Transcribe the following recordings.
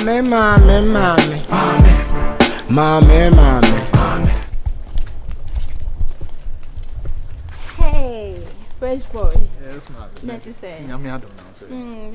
Hey, fresh boy. Yes, ma'am. Not to say. Yummy, I don't know.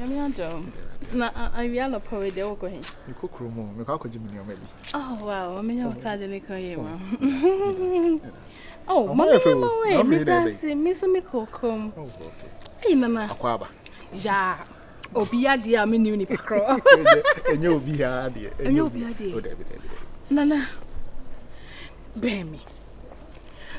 Yummy, I don't. Na I real a poet. They will go in. You cook room, you can't Jimmy maybe. Oh wow, I mean, you're tired of me. Oh, Mamma, Miss Miko. Hey, Mama. Aquaba. Ja. Obia dear, me new nipper. And you'll be here, dear. And you'll be a dear. Nana. Bear me.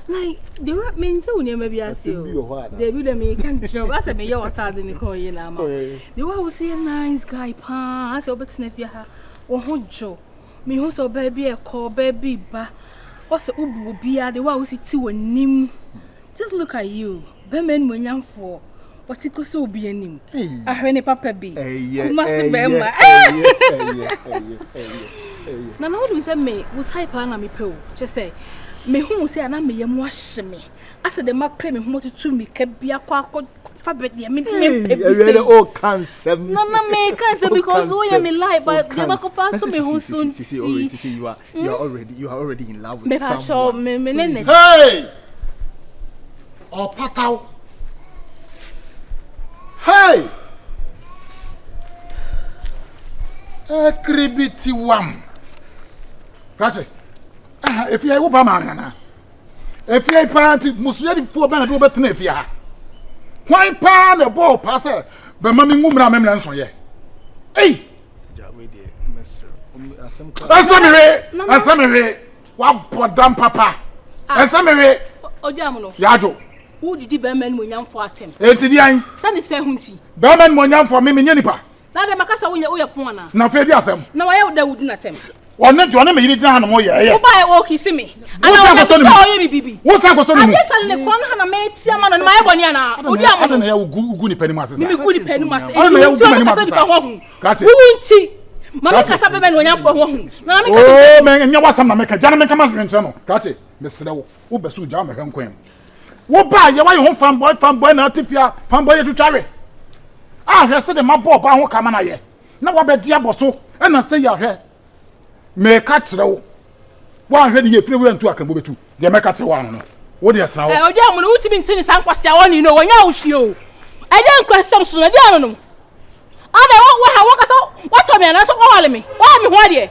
Like, the what means so near maybe I see you. They will make a job. I said, you're tired of Nicole. The one who say a nice guy, pa. I said, but sniff ya. Oh, Joe. Me who saw baby a call baby, ba. What's the ubu be the one who see two and nim. Just look at you. Bemen when young for. What it could so be a name. I heard a papa be. You must be my. Now, how do you say me? Will type on me pill. Just say, me who say, and I may wash me. After the map play me who wanted to me, can be a quack fabric. I mean, oh, cancer. No, me cancer because we are me lie, but they must go to me who soon see. You are already in love with someone. Hey! Oh, Patao. Hey! Cribity wam. Prate. If you are Obama, if you are party, Muslim for Benado Betnefia. Why pan the ball passer? But Mammy Mumra Memlanson, yeah. Hey! Assamere, what podam papa? Assamere, Odiamono, Yajo. Who did the Berman when young for him? Etidian, Sunny say Hunty. Berman when young for me, Minipa. Now the Macassa when you're phone. Now, Fediasem. No, I would not attempt. Or not, you want to make it down more, yeah. Buy a walk, you see me. And I saw you, baby. What's that was on I'm telling the corner and I made someone on my one yana. I don't know good penny masses. You good penny masses. I don't know penny masses. Who won't see? Mamma Casaban when you're for one. Oh, man, and you was some American gentleman command channel. Got it, Mr. Ubesu Jam and Queen. What buy your home fanboy, not if you are fanboy to carry. I have said my bob, I won't come on here. Now I bet Diabo so, and I say your hair. May catch the 100 years free to a cambo to the Macat's one. What do you know? Oh, damn, when you see me some question, you know, when you show. I don't question some, I don't know. I don't what me and that's all me. Why me what ye?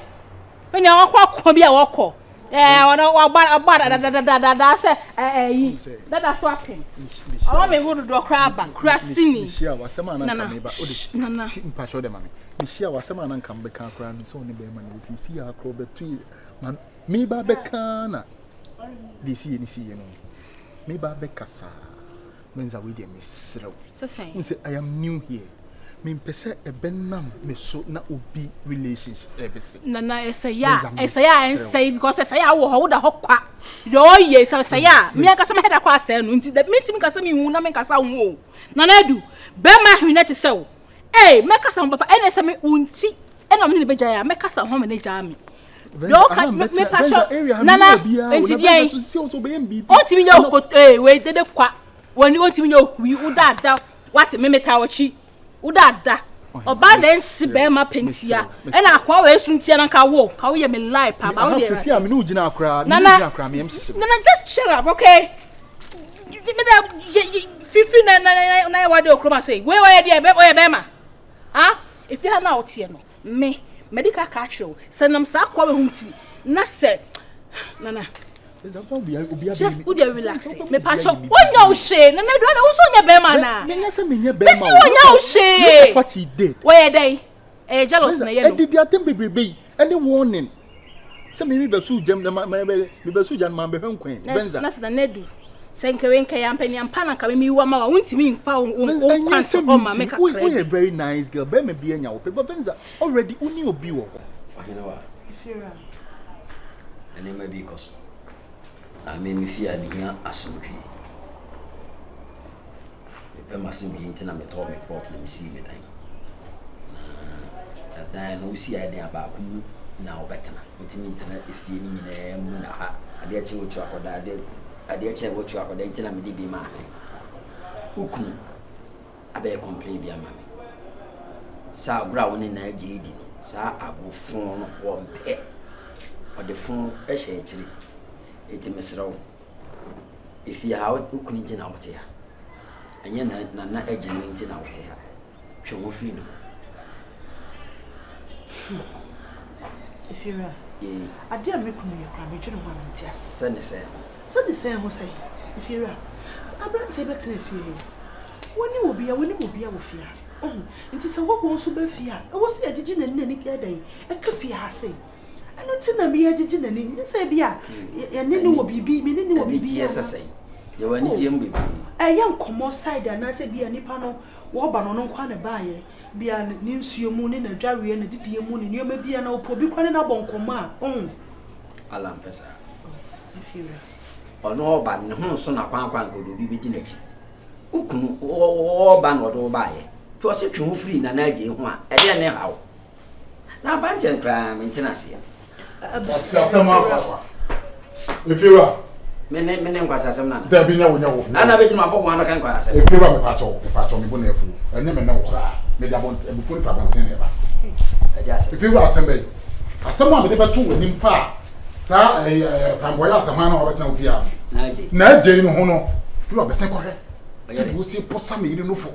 When you walk be a walk. I know about that's swapping. I want me go to do crab and crassini. Michelle was some man in Pacho de Mammy. Michelle was some man come back and so only be man if you see her crowd between man me babecana. This year, you know. Me babecasa means I will be miss. Say I am new here. Me pese e benam me so na obi relationship ebese na esa ya and say because esa ya wo ho da ho kwa do ye esa ya me aka sama heda kwa asa no nti that me kasa me hu na me kasa hu na na du be ma hwina ti sew me kasa ho papa ene esa me unti ena me ne beja ya me kasa ho me ne ja me do ka me pacho na na nti dia so be mbi onti me nya ko we dede kwa woni onti me nya hu udada what me meta wachi udada oba na nsi be ma pentia e na akwa we suntia na ka wo ye me life pa ba wo dey see am no gina akra me em sisi na just chill up okay me da fifi na wa dey okroma say we dey be ma ah if you have na otie no me medical catcho senam sa akwa we hunti na se na just would you relax me pacho wonya o she na do na wo so nya be ma na me nya se me nya be ma me si wonya o she what he did where dey jealous na ye no did you think bebrebe any warning say me be su jam na me be su jam ma be hwen benza na se na nedu senkewe nka ya mpani ampa na ka me wa ma wa ntimi mfa wo kwanso o ma me ka kra we a very nice girl be me be anya wo but benza already uni obi wo you know what ifira and it may be cause I mean, if you are here, assembly. The Massimo Intina me told me port and see me dying. That no see idea about who now better. What you mean to if you need I dare you to I dare check what you are going to be mine. Who can I bear complain be a mammy? Sir Brown in a GD. Sa abofon no wompe. O de fon e hye akiri. Eti mesrew. If you have ukuni ntina wote ya. Anye na agye ni ntina wote ya. Hwe mo free no. If you're I dear me kunu ye kwa me dwene ho antiase. Send say. Send say ho say. If you're I brand say better if you. Woni obi a wo fia. Nti se wo nso ba fia. E wo se agigi na ni ka dai. E ka fia ha sei. Ano ntina me agigi na ni. Se bia ye ne wo bibi, me ne wo bibi ya say. Ye wani diem bibi. E ya nkomo side na se bia nipa no wo ba no nkwa ne baaye. Bia ni nsuo mu ni na dwareɛ na didie mu ni nneɛma bia na opo kwane na bonkoma alam pesa ifira ono oba ne ho so na kwankwan kodo bi bedi nachi ukunu oba na odo baaye to se twe ho free na naje ho a ɛde ne hawo na ba nchen kra mentina se asema afa ifira mene nkwasa asem na da bi na wo ana be jima bobo ana kan kwasa ifira me pacho me bo na afu enye me na wo kra me da bon e fun fa banten e ba ifira asem asema me de beto woni mfa sa tamboya asema na wo betena ofia na je no ho no ifira be se kohe ti wo si posa me yiri no fo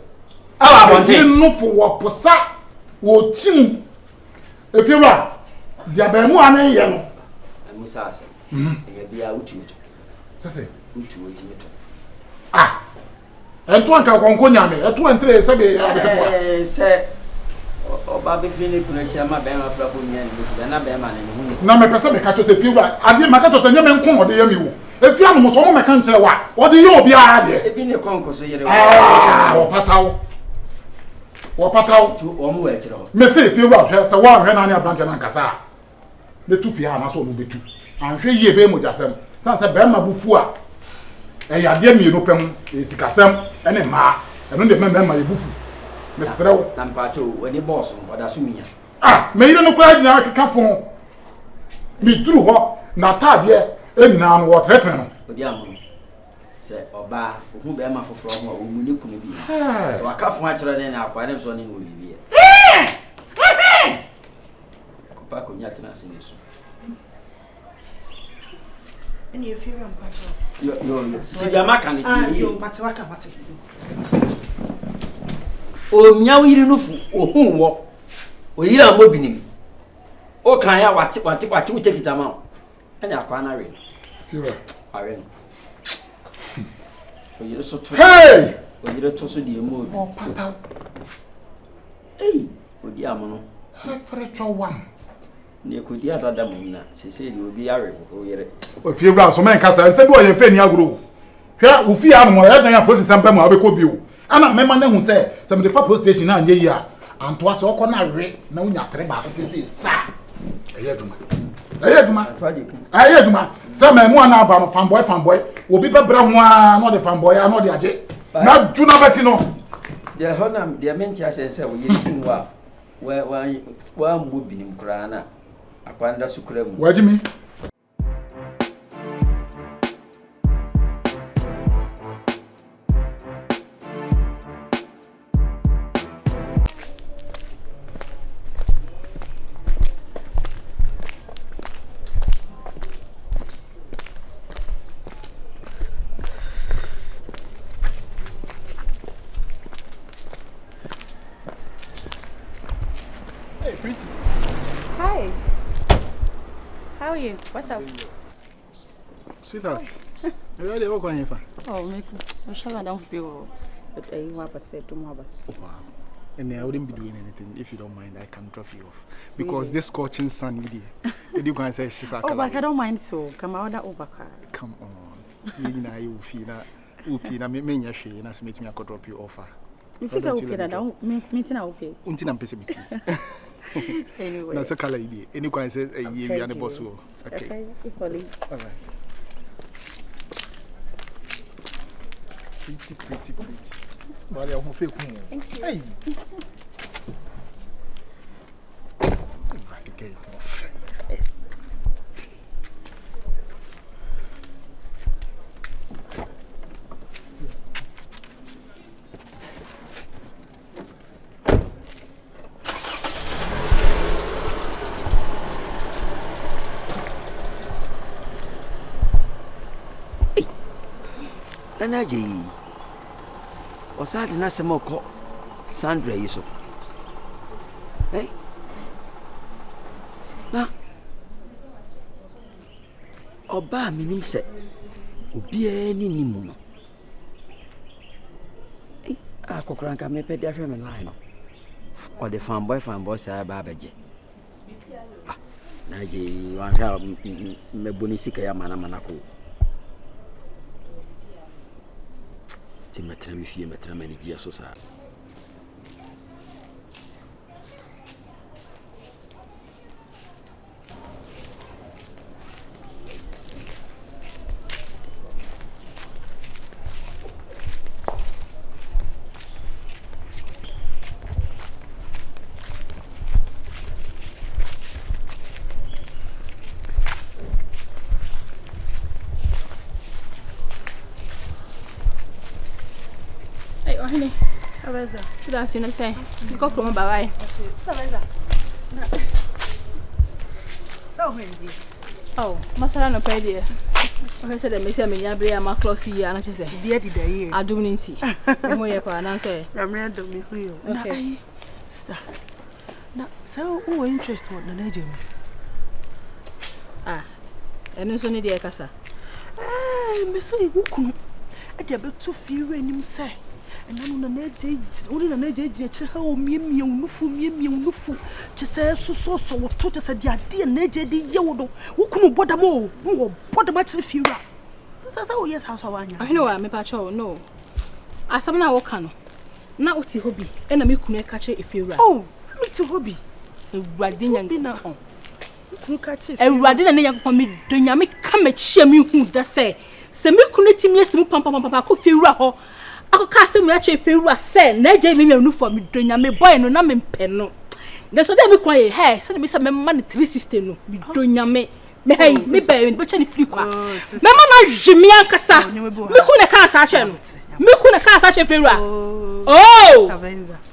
awa bonten no fo wo posa wo chim ifira dia ba mu anen ye no musa asem e bia utu sese utu meto ento anka konko nyame eto entre se be abeketo se oba be firi ne kuna chia ma be ma fra bo nya ne be na be ma ne hu na me pese me ka cho se fiura ade ma ka cho se nyame nko ode yami wo efia no so mo me ka nkere wa ode ye obi ara de ebi ne konko so yere wo pataw tu o mu wa kire ho me se fiura hwe se wa hwe na ne abante na nkasa me tu fia na so no betu anhwe yie be mo jasem san se be ma bufu a ya de mi no pem esikasem ene ma eno de memma ye bufu me serew na mpacho wani boss oda so miya me yire no kwa dina keka fon mi duru ho na tade enina no wo treten no odi amono se oba ohu be ma foforo ho o mu ne kunu bi so akafo a kire ne na akwa ne so ne no bibi ko pa ko nyatena siniso and you feel mpacho yo ti dia maka ne ti yo mate o miawo yiri no fu ohun wo o yiri amobinim o kan ya wate wo tekita ma ani akwa na re fiura are no o yiri so to hey o yiri to so di emo o pataw odi amono ha frecho wam ne ko di adada mu na sese di obi are o yiri o fiura so men kasa nse bi o ye fe ni agro hwa wo fi anu mo ya dan ya process ampa mu abeko bi o ana mema na hu se me de fa post station na anye yi a anto ase okọ na we na unya tere ba ko se sa eye duma se me mu ana aba no fanboy obi bebra ho a no de fanboy a no de age na ju na beti no de honam de menti asense wo yiri tunwa wa mbo binim kura na apanda sukura mu wajimi Pretty. Hi. How are you? What's up? Sweetheart. You ready to go for? Oh, me. I'm sure I don't feel. But you want to say to my Wow. And I wouldn't be doing anything if you don't mind. I can drop you off because really? This scorching sun, you can say she's a. Oh, but I don't mind. So come out that over. Come on. You know you feel that. Upi na me nyashe na smith me I could drop you off. If it's okay, then meeting okay. Until I'm pissing me. Anyway. That's a color idea. Any kind says a year and a boss. Okay. All right. Pretty. Maria, who feel cool. Hey. Eradicate my friend. energy. Was that in a small Sandra? You so, eh? Now, Oba minim se, Obi any nimuno. Eh, I could crank a me pay their family line. Or the farm boy say Babaji. Ah, Naji, one help me bonisika yamana manako. Timetra mi fie metra mani dia so sa. Good afternoon, sir. You go from Bawai. Oh, Masala no pay dear. I said that Miss Emilia Bria Maclossi, and I say, dear, did I hear? I do see. I'm here for an answer. I'm ready to meet you. Okay, sister. Now, so who interested in the agent? Ah, and it's only the Casa. Eh, Miss Wukum. I did about 2 few when you say. And I'm on an age, only an age, how me, nufu, just say so, what taught us a dear nature, the yodo, who couldn't bother more, who bother much if you are. That's how, yes, house I know I'm a patrol, no. As some now can. Now it's a hobby, and I make catch it if you are. Oh, it's a hobby. A radin dinner. And radin and for me, do you make come at shame you who does say, Semi couldn't me some papa could feel raho. I cast him actually feel was said, Naja me no for me, doing me boy no name penno. That's what they be quiet. Hey, send me some money 3 sister no, be doing me. May me baby, but any free qua. Mamma Jimmy Ancasa, me couldn't cast action. Me couldn't cast such a feel. Oh,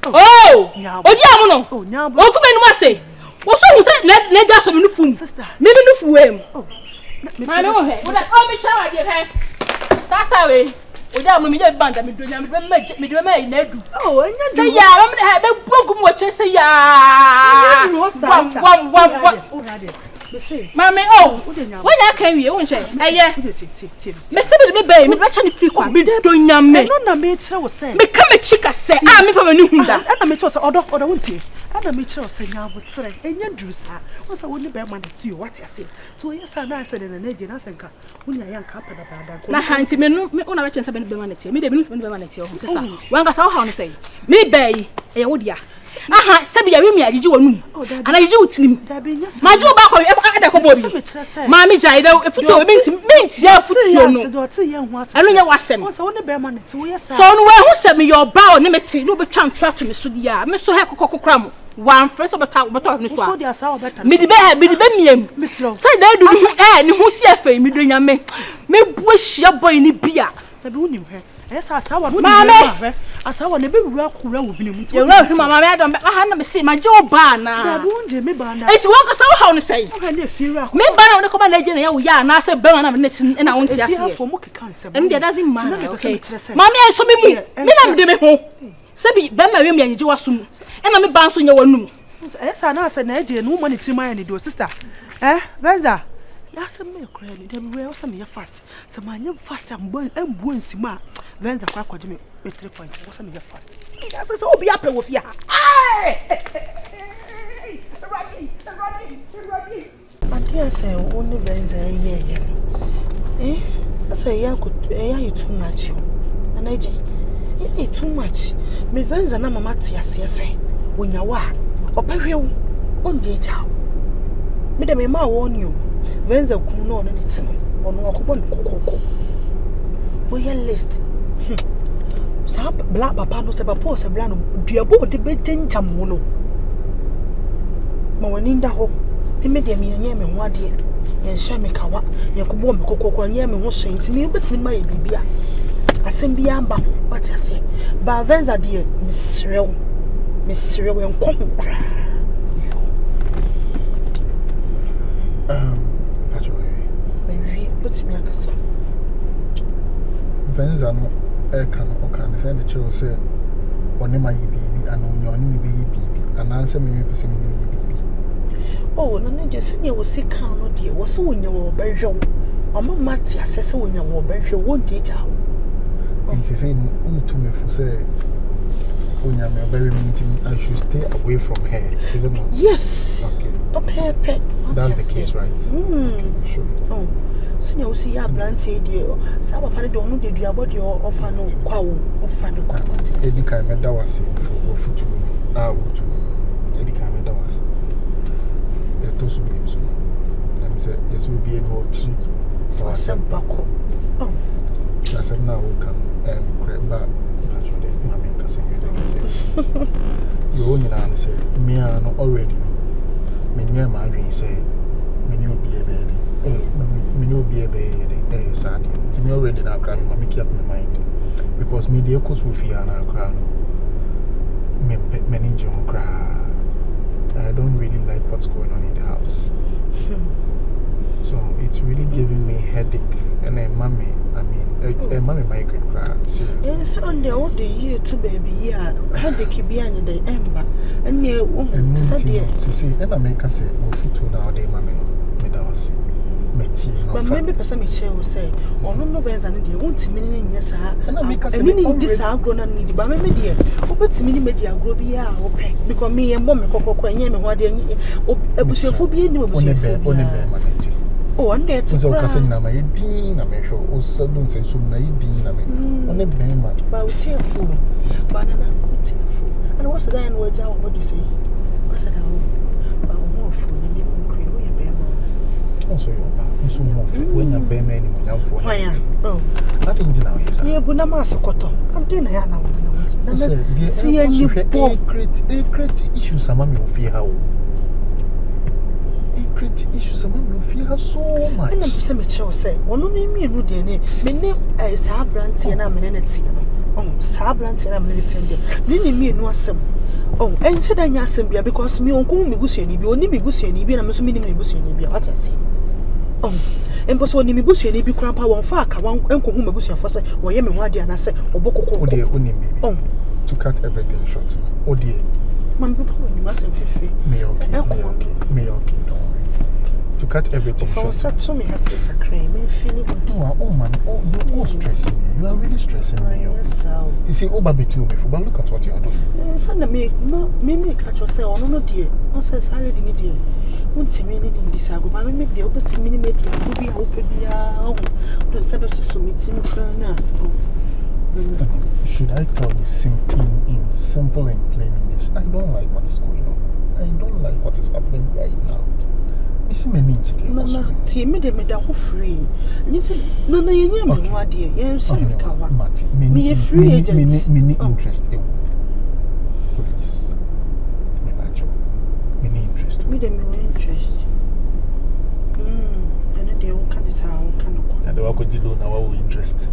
Diamono, oh, now, what for me must say? What's all said, let us have a new fool, sister. Maybe no fool him. Oh, my no head. What I me shower give her. Sasta Oja mo mi je band mi donya mi do me na du. Oh, enya say ya, am na be bogum wo che say ya. Wam. Mama oh. When I can we won say. Eye. Me se be me cha ni free kwa. Me donya me. No na me kire wo say. Me ka me chika say. Ah me fa me hu da. Na me to say odo wontie. Ana me kire say nya bo tire. Enya duru sa. Wo say woni be man ti o what you say. To yes na say na na je na senka. Woni ayan ka pa da. Na hanti me no me una be chen say be man ti. Me de be no be man ti o sister. Wan ga sa how no say. Me be e wo dia. Aha, sabi ya wimi ajiji wonu. Ana ajiji utinim. Maju ba ko ada ko bobi. Mami jai da efuto minti ya futuo no. Anu nya wasem. So woni be ma ne ti wo yesa. So no we hu se me your ba o ne meti no be twa ntwa to me so dia. Me so he kokokokra mo. Wan fresh obeta ne so. So dia sa obeta. Me di be miem. Say da du ni hu si afa mi do nya me. Me bu ahia boy ni bia. Da be wonim he. Yes, asawa no be asawa ne be wura kura wo binem nti. Wura hwe mama me adom aha na me see ma je oba na. Da bu nje me ba na. Enti won ka sawo hawo ne sei. Aha na fiira. Me ba na ne ko ba na je na ya wo ya na se be na me netin na won ti ase. Em dia doesn't matter. Okay. Mama e so me mu. Me na me de me ho. Se bi be ma we me anji wasum. E na me ba nso nya wanum. Esa na ase na eje no mo ne ti ma ya ne do sister. Benza. Yes, I'm not crying. Then we also me fast. So my new fast I'm born sima. Venza kwa kwa me 3 points. What's me fast? Yes, so be happy with ya. Hey! Ready. I dare say only Venza yeah. I say ya could you too much. And I yeah too much. Me Venza na mama tia say. When you wa opehwe on je chao. Me dem ma warn you. Venza kuno na nitino ono akobo nkokoko we ya list sa black papa no se papa se bla no duabo de be genjam no ma wani nda ho me de me anye me ho ade ye hye me kawa ye kobo me kokoko anye me ho so ntimi obetimi ma ye bibia asem bia amba what you say ba Venza de misrew enko ho kra Patrick, but me akasa Fenza no can send the child say on my baby and on your baby and answer me person baby. Oh, no, just send you see count, dear, was so in your bedroom. Or Mattia says so in your bedroom won't teach out. And she said, oh, to me for say, when I'm very meeting, I should stay away from her, isn't it? Yes. Okay. Pet. That's the case, right? Okay, sure. Oh, so you see, I planted you. Saba Paddy don't know the about your orphan or fan of quality. Edika Meda was for foot out to Edika Meda was. There are two beams. And say, yes, we'll be in whole tree for some baco. Oh, I said, now we come and grab back. Mammy Cassing, you only answer, me are not already. Menya Marine say, Menu be a baby. Menu be a baby, sad. To me already now, crying, mammy kept my mind. Because media course with you and our crown. Meninja on cry. I don't really like what's going on in the house. So it's really giving me headache. And then mommy, I mean, mommy migraine cry. Seriously. Yes, on the old year to baby, yeah. Headache behind the ember. And near see, and I make us say, well, for nowadays, mammy, medals. But maybe person Michelle say, or no novels and they won't mean yes, and I make us meaning this are grown and needy, but maybe dear, open to mini media grobia or pay because me and Mommy Coco and Yam what they a bushophobia no bush. Oh, and that's so Cassina, my dean, I may show, or sudden say, so my dean, I mean, on a bema, but we say fool, banana, fool. And what's the line word out? What do you say? What's that? But more fool than you create way a bear. Also, you're so more when you're bear many more for why? Oh, I didn't know, yes, near Bunamaso Cotton. And then I know. See, you great issues, some of you fear how. Great issues among you fear so much. And I'm Michelle say, one only me and Rudy, me name is Sabranti and I'm an entity. Oh, Sabranti and I'm an entity. Nini me no some. Oh, and said I assembly because me on me bush and you only me bush and you and I'm assuming me bush and you what I say. Oh, and was only me bush and you be grandpa one fuck, I won't uncle whom a bush and foster or Yemi Wadi and I say, or Boko, dear, only me. Oh, to cut everything short. Oh, dear. Mamma, you mustn't feel me okay, me okay, don't worry. To cut everything short. So me has a cream, feeling oh man, oh you're stressing me. You are really stressing me. Yes, so you see, oh baby too me but look at what you are doing. Son me catch yourself, no dear. On says I didn't dear. Won't me in this agro, but I make the open to mini media, will be open be don't say so meet him. Should I tell you in simple and plain English? I don't like what's going on. I don't like what is happening right now. No, tea made a whole free. And you said, no, you near me, my dear. Yes, me a free agent. Mini interest. Please, mini interest. Me the more interest. And they all come as how can and the Wako Jilo now interest.